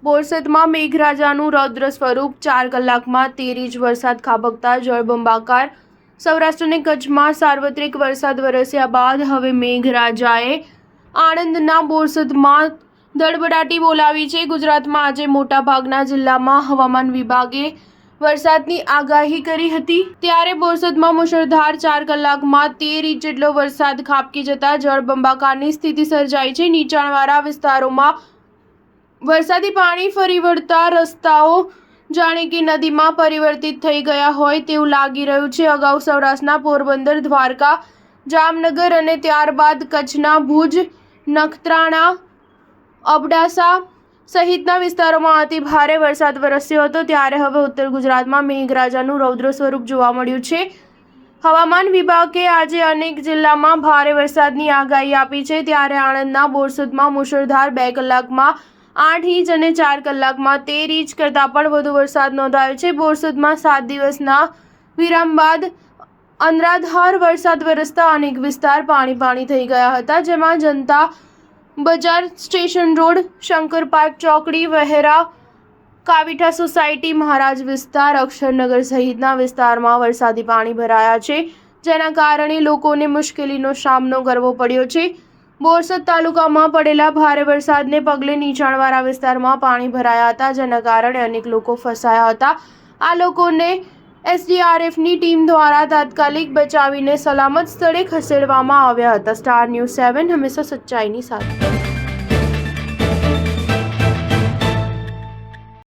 બોરસદમાં મેઘરાજાનું રૌદ્ર સ્વરૂપ 4 કલાકમાં 13 ઇંચ વરસાદ ખાબકતા જળબંબાકાર। સૌરાષ્ટ્ર અને કચ્છમાં સાર્વત્રિક વરસાદ વરસ્યા બાદ હવે મેઘરાજાએ આણંદના બોરસદમાં ધડબડાટી બોલાવી છે। ગુજરાતમાં આજે મોટાભાગના જિલ્લામાં હવામાન વિભાગે વરસાદની આગાહી કરી હતી, ત્યારે બોરસદમાં મુશળધાર 4 કલાકમાં 13 ઇંચ જેટલો વરસાદ ખાબકી જતા જળબંબાકારની સ્થિતિ સર્જાઈ છે। નીચાણવાળા વિસ્તારોમાં વરસાદી પાણી ફરી વળતા રસ્તાઓ જાણે કે નદીમાં પરિવર્તિત થઈ ગયા હોય તેવું લાગી રહ્યું છે। અગાઉ સૌરાષ્ટ્રના પોરબંદર, દ્વારકા, જામનગર અને ત્યારબાદ કચ્છના ભુજ, નખત્રાણા, અબડાસા સહિતના વિસ્તારોમાં અતિ ભારે વરસાદ વરસ્યો હતો, ત્યારે હવે ઉત્તર ગુજરાતમાં મેઘરાજાનું રૌદ્ર સ્વરૂપ જોવા મળ્યું છે। હવામાન વિભાગે આજે અનેક જિલ્લામાં ભારે વરસાદની આગાહી આપી છે, ત્યારે આણંદના બોરસદમાં મુશળધાર 2 કલાકમાં 8 ઇંચ અને 4 કલાકમાં 13 ઇંચ કરતાં પણ વધુ વરસાદ નોંધાયો છે। બોરસદમાં 7 દિવસના વિરામ બાદ અનરાધાર વરસાદ વરસતા અનેક વિસ્તાર પાણી થઈ ગયા હતા, જેમાં જનતા બજાર, સ્ટેશન રોડ, શંકર પાર્ક ચોકડી, વહેરા, કાવીઠા સોસાયટી, મહારાજ વિસ્તાર, અક્ષરનગર સહિતના વિસ્તારમાં વરસાદી પાણી ભરાયા છે, જેના કારણે લોકોને મુશ્કેલીનો સામનો કરવો પડ્યો છે। બોરસદ તાલુકામાં પડેલા ભારે વરસાદને પગલે નીચાણવાળા વિસ્તારમાં પાણી ભરાયા હતા, જેના કારણે અનેક લોકો ફસાયા હતા। આ લોકોને એસડીઆરએફની ટીમ દ્વારા તાત્કાલિક બચાવીને સલામત સ્થળે ખસેડવામાં આવ્યા હતા। સ્ટાર ન્યૂઝ 7 હંમેશા સચ્ચાઈની સાથે।